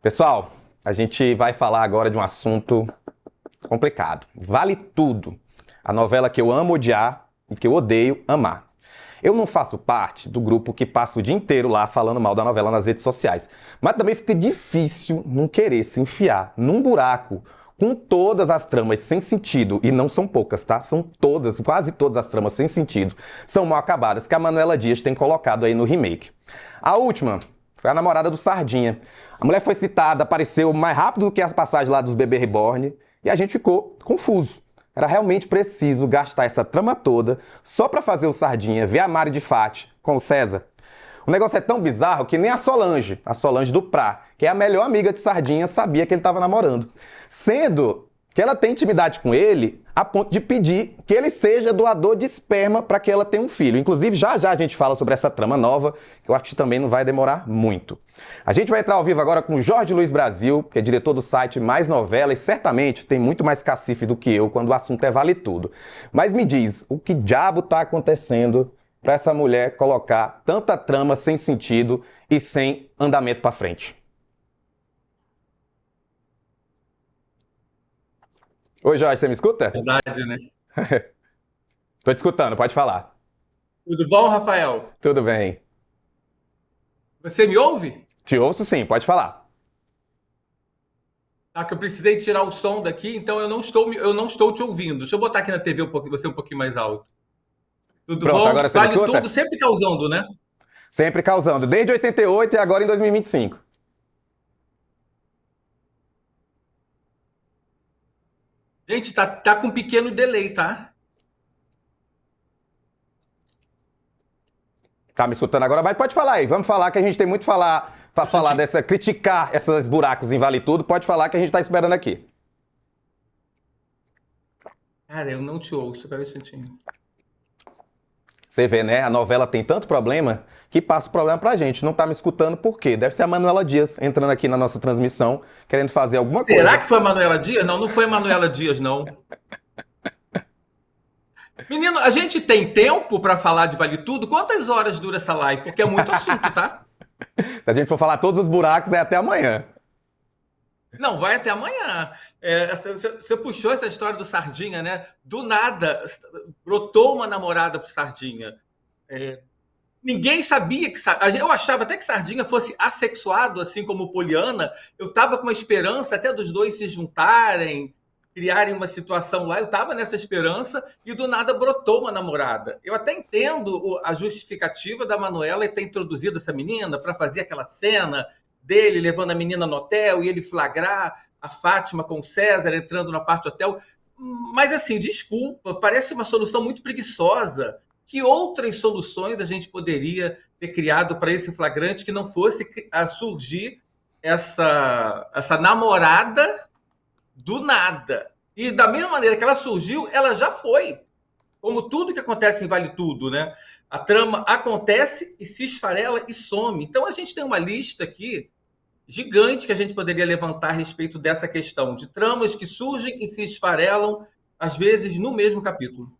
Pessoal, a gente vai falar agora de um assunto complicado. Vale Tudo. A novela que eu amo odiar e que eu odeio amar. Eu não faço parte do grupo que passa o dia inteiro lá falando mal da novela nas redes sociais. Mas também fica difícil não querer se enfiar num buraco com todas as tramas sem sentido, e não são poucas, tá? São todas, quase todas as tramas sem sentido, são mal acabadas, que a Manuela Dias tem colocado aí no remake. A última foi a namorada do Sardinha. A mulher foi citada, apareceu mais rápido do que as passagens lá dos Bebê Reborn, e a gente ficou confuso. Era realmente preciso gastar essa trama toda só pra fazer o Sardinha ver a Mari de Fati com o César? O negócio é tão bizarro que nem a Solange do Prá, que é a melhor amiga de Sardinha, sabia que ele estava namorando. Sendo que ela tem intimidade com ele a ponto de pedir que ele seja doador de esperma para que ela tenha um filho. Inclusive, já já a gente fala sobre essa trama nova, que eu acho que também não vai demorar muito. A gente vai entrar ao vivo agora com o Jorge Luiz Brasil, que é diretor do site Mais Novela e certamente tem muito mais cacife do que eu quando o assunto é Vale Tudo. Mas me diz, o que diabo tá acontecendo para essa mulher colocar tanta trama sem sentido e sem andamento para frente? Oi, Jorge, você me escuta? Verdade, né? Tô te escutando, pode falar. Tudo bom, Rafael? Tudo bem. Você me ouve? Te ouço sim, pode falar. Ah, que eu precisei tirar o som daqui, então eu não estou te ouvindo. Deixa eu botar aqui na TV você um pouquinho mais alto. Tudo Pronto, bom? agora você me Vale tudo, escuta? sempre causando, né? Sempre causando, desde 88 e agora em 2025. Gente, tá com um pequeno delay, tá? Tá me escutando agora? Mas pode falar aí, vamos falar que a gente tem muito para falar Gente, dessa, criticar esses buracos em Vale Tudo, pode falar que a gente tá esperando aqui. cara, eu não te ouço, pera um instantinho. Você vê, né? A novela tem tanto problema que passa o problema pra gente. Não tá me escutando por quê? Deve ser a Manuela Dias entrando aqui na nossa transmissão, querendo fazer alguma Será coisa. que foi a Manuela Dias? Não, não foi a Manuela Dias, não. Menino, a gente tem tempo para falar de Vale Tudo? Quantas horas dura essa live? Porque é muito assunto, tá? Se a gente for falar todos os buracos, é até amanhã. Não, vai até amanhã. Você puxou essa história do Sardinha, né? Do nada, brotou uma namorada pro Sardinha. É, ninguém sabia que... Eu achava até que Sardinha fosse assexuado, assim como Poliana. Eu tava com uma esperança até dos dois se juntarem, criarem uma situação lá. Eu tava nessa esperança e do nada brotou uma namorada. Eu até entendo a justificativa da Manuela ter introduzido essa menina para fazer aquela cena dele levando a menina no hotel e ele flagrar a Fátima com o César entrando na parte do hotel. Mas assim, desculpa, parece uma solução muito preguiçosa. Que outras soluções a gente poderia ter criado para esse flagrante que não fosse a surgir essa namorada do nada? E da mesma maneira que ela surgiu, ela já foi. Como tudo que acontece em Vale Tudo, né? A trama acontece e se esfarela e some. Então a gente tem uma lista aqui gigante que a gente poderia levantar a respeito dessa questão de tramas que surgem e se esfarelam, às vezes, no mesmo capítulo.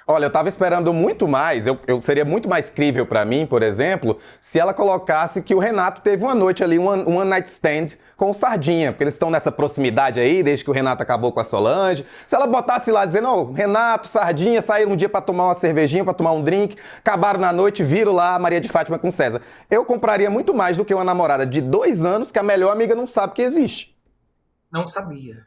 Olha, eu tava esperando muito mais, eu seria muito mais crível pra mim, por exemplo, se ela colocasse que o Renato teve uma noite ali, um one night stand com o Sardinha, porque eles estão nessa proximidade aí, desde que o Renato acabou com a Solange. Se ela botasse lá dizendo, oh, Renato, Sardinha, saíram um dia pra tomar uma cervejinha, pra tomar um drink, acabaram na noite, viram lá a Maria de Fátima com César. Eu compraria muito mais do que uma namorada de 2 anos que a melhor amiga não sabe que existe. Não sabia.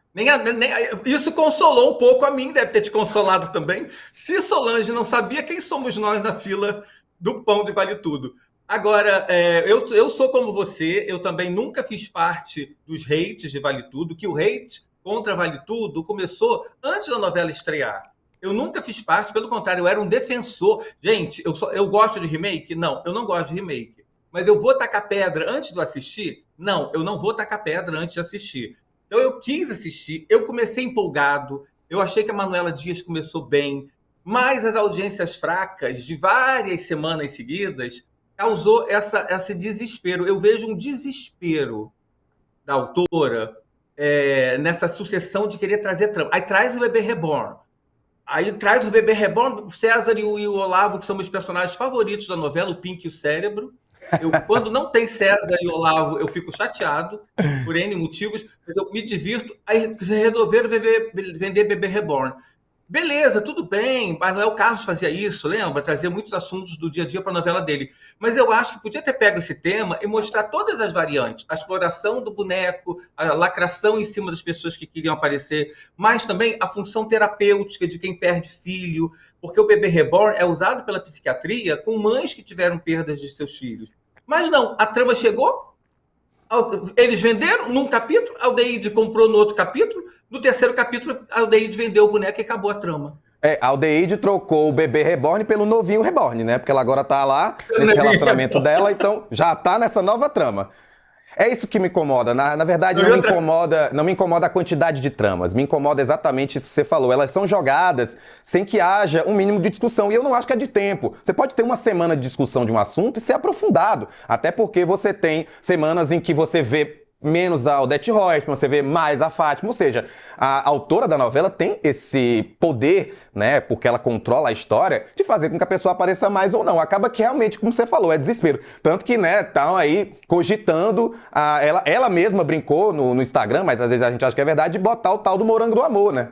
Isso consolou um pouco a mim, deve ter te consolado também. Se Solange não sabia, quem somos nós na fila do pão de Vale Tudo? Agora, eu sou como você, eu também nunca fiz parte dos hates de Vale Tudo, que o hate contra Vale Tudo começou antes da novela estrear. Eu nunca fiz parte, pelo contrário, eu era um defensor. Gente, eu gosto de remake? Não, eu não gosto de remake. Mas eu vou tacar pedra antes de assistir? Não, eu não vou tacar pedra antes de assistir. Então eu quis assistir, eu comecei empolgado, eu achei que a Manuela Dias começou bem, mas as audiências fracas de várias semanas seguidas causou esse desespero. Eu vejo um desespero da autora nessa sucessão de querer trazer trama. Aí traz o Bebê Reborn. Aí traz o Bebê Reborn, o César e o Olavo, que são meus personagens favoritos da novela, o Pink e o Cérebro. Quando não tem César e Olavo, eu fico chateado, por N motivos, mas eu me divirto. Aí resolveram vender Bebê Reborn. Beleza, tudo bem, Manuel Carlos fazia isso, lembra? Trazia muitos assuntos do dia a dia para a novela dele. Mas eu acho que podia ter pego esse tema e mostrar todas as variantes. A exploração do boneco, a lacração em cima das pessoas que queriam aparecer, mas também a função terapêutica de quem perde filho, porque o Bebê Reborn é usado pela psiquiatria com mães que tiveram perdas de seus filhos. Mas não, a trama chegou, eles venderam num capítulo, a Aldeide comprou no outro capítulo, no terceiro capítulo a Aldeide vendeu o boneco e acabou a trama. A Aldeide trocou o Bebê Reborn pelo novinho Reborn, né? Porque ela agora tá lá nesse relacionamento dela, então já tá nessa nova trama. É isso que me incomoda. Na verdade, não me incomoda a quantidade de tramas. Me incomoda exatamente isso que você falou. Elas são jogadas sem que haja um mínimo de discussão. E eu não acho que é de tempo. Você pode ter uma semana de discussão de um assunto e ser aprofundado. Até porque você tem semanas em que você vê menos a Odete Roitman, você vê mais a Fátima, ou seja, a autora da novela tem esse poder, né, porque ela controla a história, de fazer com que a pessoa apareça mais ou não. Acaba que realmente, como você falou, é desespero. Tanto que, né, estão aí cogitando, ela mesma brincou no Instagram, mas às vezes a gente acha que é verdade, de botar o tal do Morango do Amor, né?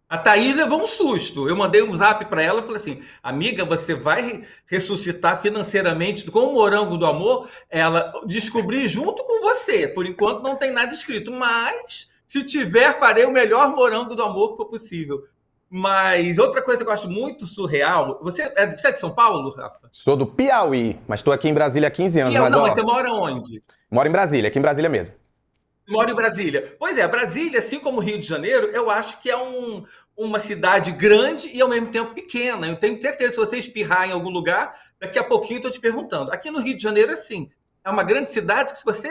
A Thaís levou um susto. Eu mandei um zap para ela e falei assim: amiga, você vai ressuscitar financeiramente com o Morango do Amor? Ela descobri junto com você. Por enquanto não tem nada escrito, mas se tiver, farei o melhor Morango do Amor que for possível. Mas outra coisa que eu acho muito surreal. Você é de São Paulo, Rafa? Sou do Piauí, mas estou aqui em Brasília há 15 anos. Mas você mora onde? Moro em Brasília, aqui em Brasília mesmo. Moro em Brasília. Pois é, Brasília, assim como Rio de Janeiro, eu acho que é uma cidade grande e ao mesmo tempo pequena. Eu tenho certeza que se você espirrar em algum lugar, daqui a pouquinho eu estou te perguntando. Aqui no Rio de Janeiro, assim, é uma grande cidade que se você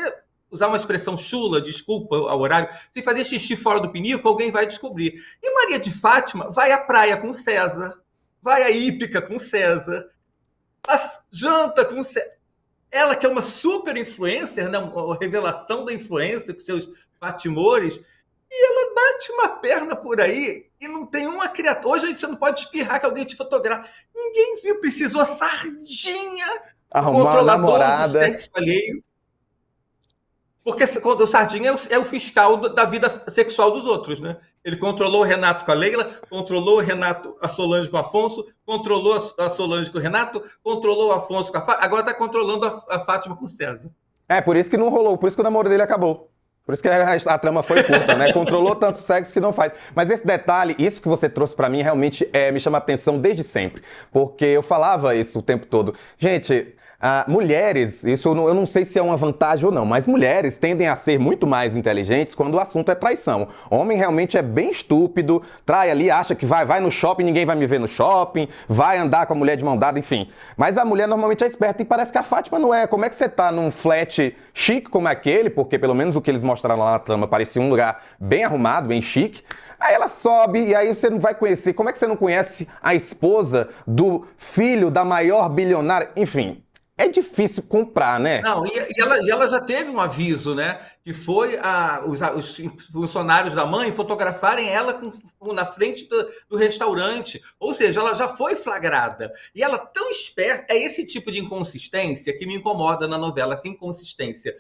usar uma expressão chula, desculpa ao horário, se fazer xixi fora do pinico, alguém vai descobrir. E Maria de Fátima vai à praia com César, vai à hípica com César, janta com César. Ela que é uma super influencer, né? Uma revelação da influência com seus fatimores, e ela bate uma perna por aí e não tem uma criatura. Hoje a gente não pode espirrar que alguém te fotografa. Ninguém viu, precisou sardinha, arrumar uma namorada. Do sexo alheio. Porque o Sardinha é o fiscal da vida sexual dos outros, né? Ele controlou o Renato com a Leila, controlou o Renato, a Solange com o Afonso, controlou a Solange com o Renato, controlou o Afonso com a Fátima, agora está controlando a Fátima com o César. Por isso que não rolou, por isso que o namoro dele acabou. Por isso que a trama foi curta, né? Controlou tanto sexo que não faz. Mas esse detalhe, isso que você trouxe pra mim, realmente me chama a atenção desde sempre. Porque eu falava isso o tempo todo. Gente, mulheres, isso eu não sei se é uma vantagem ou não, mas mulheres tendem a ser muito mais inteligentes quando o assunto é traição. Homem realmente é bem estúpido, trai ali, acha que vai no shopping, ninguém vai me ver no shopping, vai andar com a mulher de mão dada, enfim. Mas a mulher normalmente é esperta e parece que a Fátima não é. Como é que você tá num flat chique como aquele, porque pelo menos o que eles mostraram lá na trama parecia um lugar bem arrumado, bem chique. Aí ela sobe e aí você não vai conhecer. Como é que você não conhece a esposa do filho da maior bilionária? Enfim. É difícil comprar, né? Não, e ela já teve um aviso, né? Que foi os funcionários da mãe fotografarem ela na frente do restaurante. Ou seja, ela já foi flagrada. E ela tão esperta, é esse tipo de inconsistência que me incomoda na novela, essa inconsistência.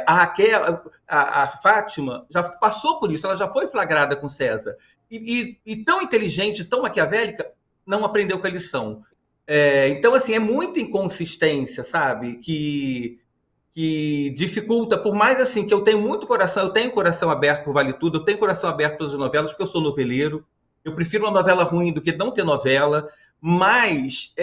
A Raquel, a Fátima já passou por isso, ela já foi flagrada com César. E tão inteligente, tão maquiavélica, não aprendeu com a lição. Então, assim, é muita inconsistência, sabe? Que dificulta, por mais assim, que eu tenho muito coração, eu tenho coração aberto por Vale Tudo, eu tenho coração aberto pelas novelas, porque eu sou noveleiro, eu prefiro uma novela ruim do que não ter novela, mas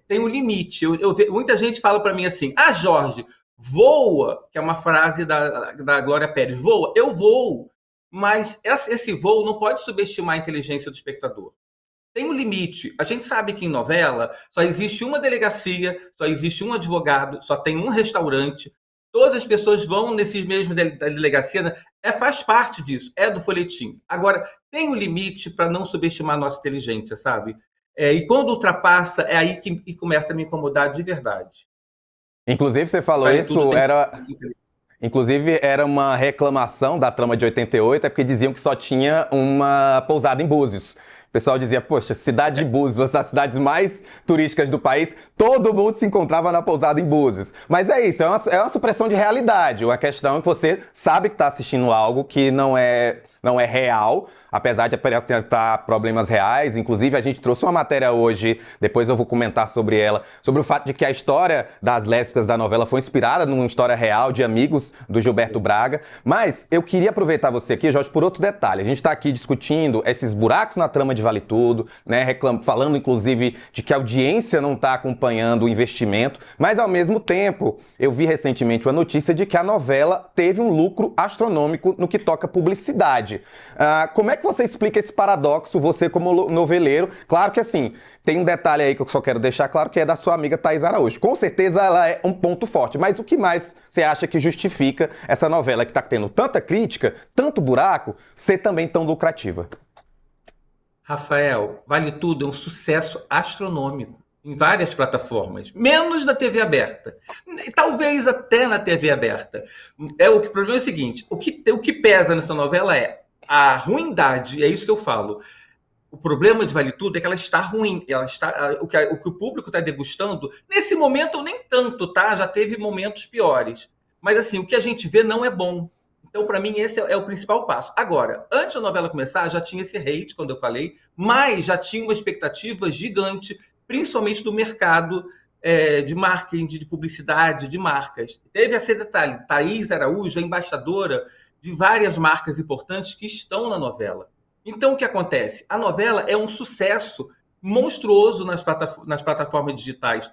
tem um limite. Muita gente fala para mim assim, Jorge, voa, que é uma frase da Glória Pérez, voa, eu voo, mas esse voo não pode subestimar a inteligência do espectador. Tem um limite. A gente sabe que em novela só existe uma delegacia, só existe um advogado, só tem um restaurante. Todas as pessoas vão nesses mesmos da delegacia, né? Faz parte disso, é do folhetim. Agora, tem um limite para não subestimar a nossa inteligência, sabe? E quando ultrapassa, é aí que começa a me incomodar de verdade. Inclusive, você falou isso, Inclusive, era uma reclamação da trama de 88, porque diziam que só tinha uma pousada em Búzios. O pessoal dizia, poxa, cidade de Búzios, uma das cidades mais turísticas do país, todo mundo se encontrava na pousada em Búzios. Mas é isso, é uma supressão de realidade, uma questão que você sabe que está assistindo algo que não é real, apesar de apresentar problemas reais. Inclusive, a gente trouxe uma matéria hoje, depois eu vou comentar sobre ela, sobre o fato de que a história das lésbicas da novela foi inspirada numa história real de amigos do Gilberto Braga. Mas eu queria aproveitar você aqui, Jorge, por outro detalhe. A gente está aqui discutindo esses buracos na trama de Vale Tudo, né, falando inclusive de que a audiência não está acompanhando o investimento, mas ao mesmo tempo eu vi recentemente uma notícia de que a novela teve um lucro astronômico no que toca publicidade. Como é que você explica esse paradoxo, você como noveleiro? Claro que assim, tem um detalhe aí que eu só quero deixar claro, que é da sua amiga Thaís Araújo. Com certeza ela é um ponto forte, mas o que mais você acha que justifica essa novela que está tendo tanta crítica, tanto buraco, ser também tão lucrativa? Rafael, Vale Tudo é um sucesso astronômico em várias plataformas, menos na TV aberta. Talvez até na TV aberta. O problema é o seguinte, o que pesa nessa novela é a ruindade, é isso que eu falo. O problema de Vale Tudo é que ela está ruim. O que o público está degustando, nesse momento nem tanto, tá? Já teve momentos piores. Mas assim, o que a gente vê não é bom. Então, para mim, esse é o principal passo. Agora, antes da novela começar, já tinha esse hate, quando eu falei, mas já tinha uma expectativa gigante, principalmente do mercado de marketing, de publicidade, de marcas. Teve esse detalhe, Thaís Araújo é embaixadora de várias marcas importantes que estão na novela. Então, o que acontece? A novela é um sucesso monstruoso nas plataformas digitais.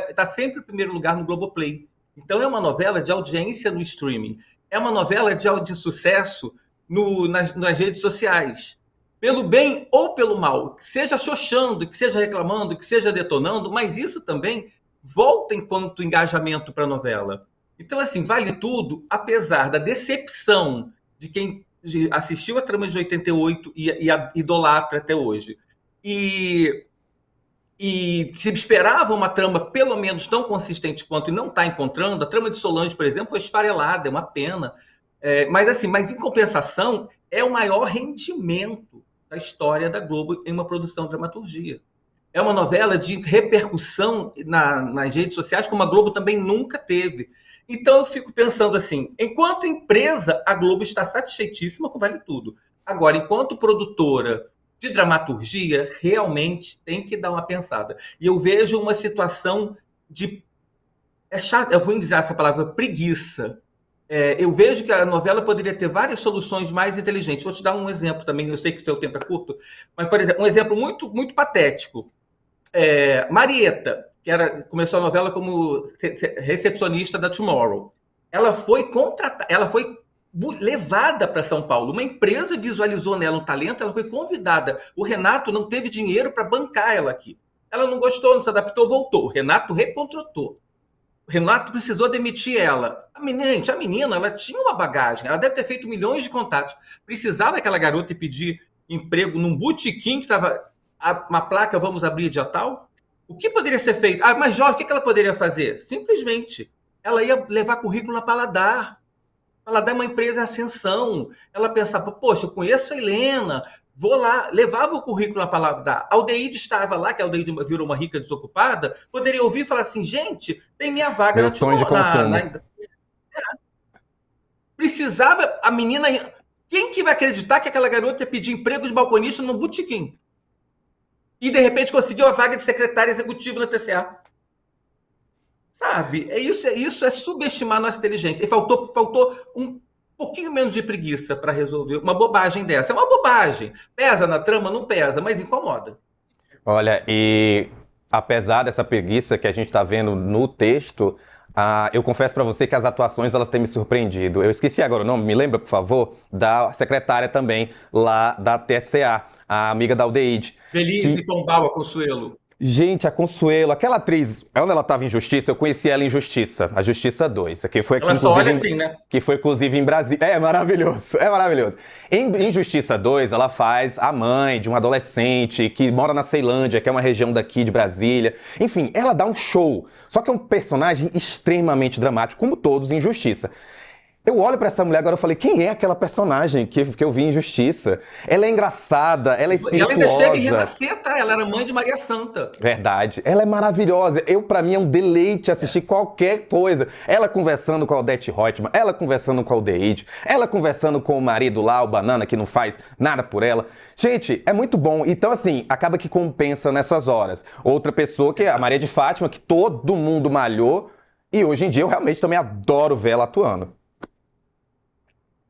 Está sempre em primeiro lugar no Globoplay. Então, é uma novela de audiência no streaming. É uma novela de sucesso nas redes sociais. Pelo bem ou pelo mal. Que seja xoxando, que seja reclamando, que seja detonando, mas isso também volta enquanto engajamento para a novela. Então, assim, Vale Tudo, apesar da decepção de quem assistiu a trama de 88 e a idolatra até hoje, e se esperava uma trama pelo menos tão consistente quanto e não está encontrando, a trama de Solange, por exemplo, foi esfarelada, é uma pena. Mas em compensação, é o maior rendimento da história da Globo em uma produção de dramaturgia. É uma novela de repercussão nas redes sociais, como a Globo também nunca teve. Então eu fico pensando assim, enquanto empresa, a Globo está satisfeitíssima com Vale Tudo. Agora, enquanto produtora de dramaturgia, realmente tem que dar uma pensada. E eu vejo uma situação de... É ruim dizer essa palavra, preguiça. Eu vejo que a novela poderia ter várias soluções mais inteligentes. Vou te dar um exemplo também, eu sei que o seu tempo é curto, mas, por exemplo, um exemplo muito, muito patético. Marieta, começou a novela como recepcionista da Tomorrow. Ela foi levada para São Paulo. Uma empresa visualizou nela um talento, ela foi convidada. O Renato não teve dinheiro para bancar ela aqui. Ela não gostou, não se adaptou, voltou. O Renato recontratou. O Renato precisou demitir ela. A menina, ela tinha uma bagagem, ela deve ter feito milhões de contatos. Precisava aquela garota ir pedir emprego num botequim que estava uma placa, vamos abrir dia tal? O que poderia ser feito? Mas Jorge, o que ela poderia fazer? Simplesmente, ela ia levar currículo na Paladar. Paladar é uma empresa em ascensão. Ela pensava, poxa, eu conheço a Helena, vou lá, levava o currículo na Paladar. A Aldeide estava lá, que a Aldeide virou uma rica desocupada, poderia ouvir e falar assim, gente, tem minha vaga Meu sonho de consumo. Precisava, a menina... Quem que vai acreditar que aquela garota ia pedir emprego de balconista no botequim? E, de repente, conseguiu a vaga de secretária executiva na TCA. Sabe? Isso é subestimar a nossa inteligência. E faltou um pouquinho menos de preguiça para resolver uma bobagem dessa. É uma bobagem. Pesa na trama? Não pesa, mas incomoda. Olha, e apesar dessa preguiça que a gente está vendo no texto, eu confesso para você que as atuações elas têm me surpreendido. Eu esqueci agora o nome, me lembra, por favor, da secretária também lá da TSA, a amiga da Aldeide. Feliz Pombal, a Consuelo. Gente, a Consuelo, aquela atriz, onde ela estava em Justiça, eu conheci ela em Justiça, a Justiça 2. Que foi aqui, ela só olha assim, né? Que foi, inclusive, em Brasília. É maravilhoso, é maravilhoso. Em Justiça 2, ela faz a mãe de um adolescente que mora na Ceilândia, que é uma região daqui de Brasília. Enfim, ela dá um show. Só que é um personagem extremamente dramático, como todos em Justiça. Eu olho pra essa mulher agora e falei, quem é aquela personagem que eu vi em Justiça? Ela é engraçada, ela é E ela ainda chega em espirituosa. renascer, tá? Ela era mãe de Maria Santa. Verdade. Ela é maravilhosa. Pra mim, é um deleite assistir qualquer coisa. Ela conversando com a Odete Roitman, ela conversando com a Aldeide, ela conversando com o marido lá, o Banana, que não faz nada por ela. Gente, é muito bom. Então, assim, acaba que compensa nessas horas. Outra pessoa que é a Maria de Fátima, que todo mundo malhou. E hoje em dia eu realmente também adoro ver ela atuando.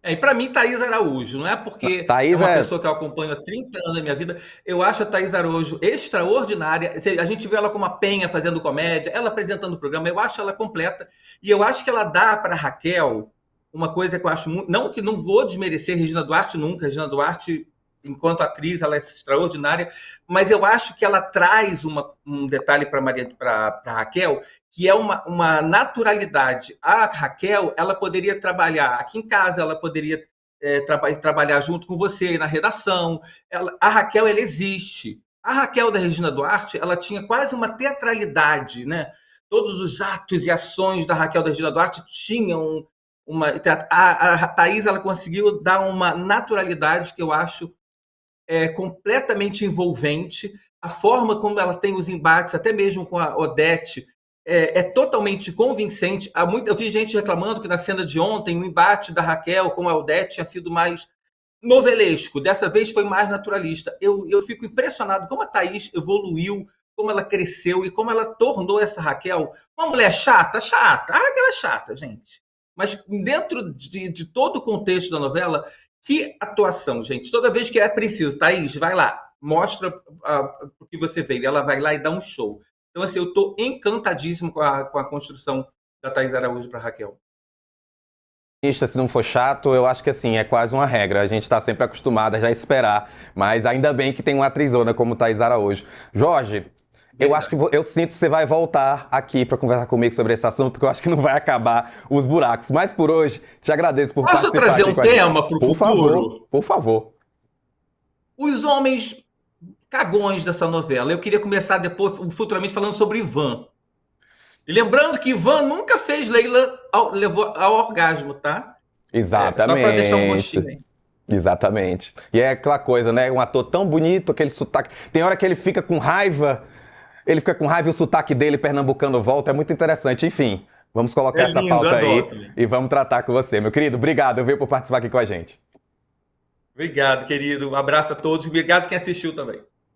E para mim, Thaís Araújo, não é porque é Thaís uma é. pessoa que eu acompanho há 30 anos da minha vida, eu acho a Thaís Araújo extraordinária. A gente vê ela como a Penha fazendo comédia, ela apresentando o programa, eu acho ela completa. E eu acho que ela dá para Raquel uma coisa que eu acho muito. Não que não vou desmerecer Regina Duarte nunca, Regina Duarte, enquanto atriz, ela é extraordinária, mas eu acho que ela traz um detalhe para Raquel, que é uma naturalidade. A Raquel, ela poderia trabalhar aqui em casa, ela poderia trabalhar junto com você na redação. A Raquel, ela existe. A Raquel da Regina Duarte, ela tinha quase uma teatralidade, né? Todos os atos e ações da Raquel da Regina Duarte tinham uma... A Thaís, ela conseguiu dar uma naturalidade que eu acho completamente envolvente. A forma como ela tem os embates, até mesmo com a Odete, é totalmente convincente. Eu vi gente reclamando que na cena de ontem o embate da Raquel com a Odete tinha sido mais novelesco. Dessa vez foi mais naturalista. Eu fico impressionado como a Thaís evoluiu, como ela cresceu e como ela tornou essa Raquel uma mulher chata, chata. A Raquel é chata, gente. Mas dentro de todo o contexto da novela, que atuação, gente. Toda vez que é preciso, Thaís, vai lá, mostra o que você veio. Ela vai lá e dá um show. Então, assim, eu estou encantadíssimo com a construção da Thaís Araújo para Raquel. Se não for chato, eu acho que assim, é quase uma regra. A gente tá sempre acostumado a já esperar. Mas ainda bem que tem uma atrizona como Thaís Araújo. Jorge, eu acho que eu sinto que você vai voltar aqui para conversar comigo sobre esse assunto, porque eu acho que não vai acabar os buracos. Mas por hoje, te agradeço por Posso participar trazer aqui um com a gente. tema para o Por futuro? favor, por favor. Os homens cagões dessa novela. Eu queria começar depois, futuramente, falando sobre Ivan. E lembrando que Ivan nunca fez Leila levou ao orgasmo, tá? Só para deixar um gostinho aí. Exatamente. E é aquela coisa, né? Um ator tão bonito, aquele sotaque. Tem hora que ele fica com raiva. Ele fica com raiva e o sotaque dele pernambucano volta. É muito interessante. Enfim, vamos colocar essa lindo, pauta aí adoro. e vamos tratar com você. Meu querido, obrigado, viu, por participar aqui com a gente. Obrigado, querido. Um abraço a todos. Obrigado quem assistiu também.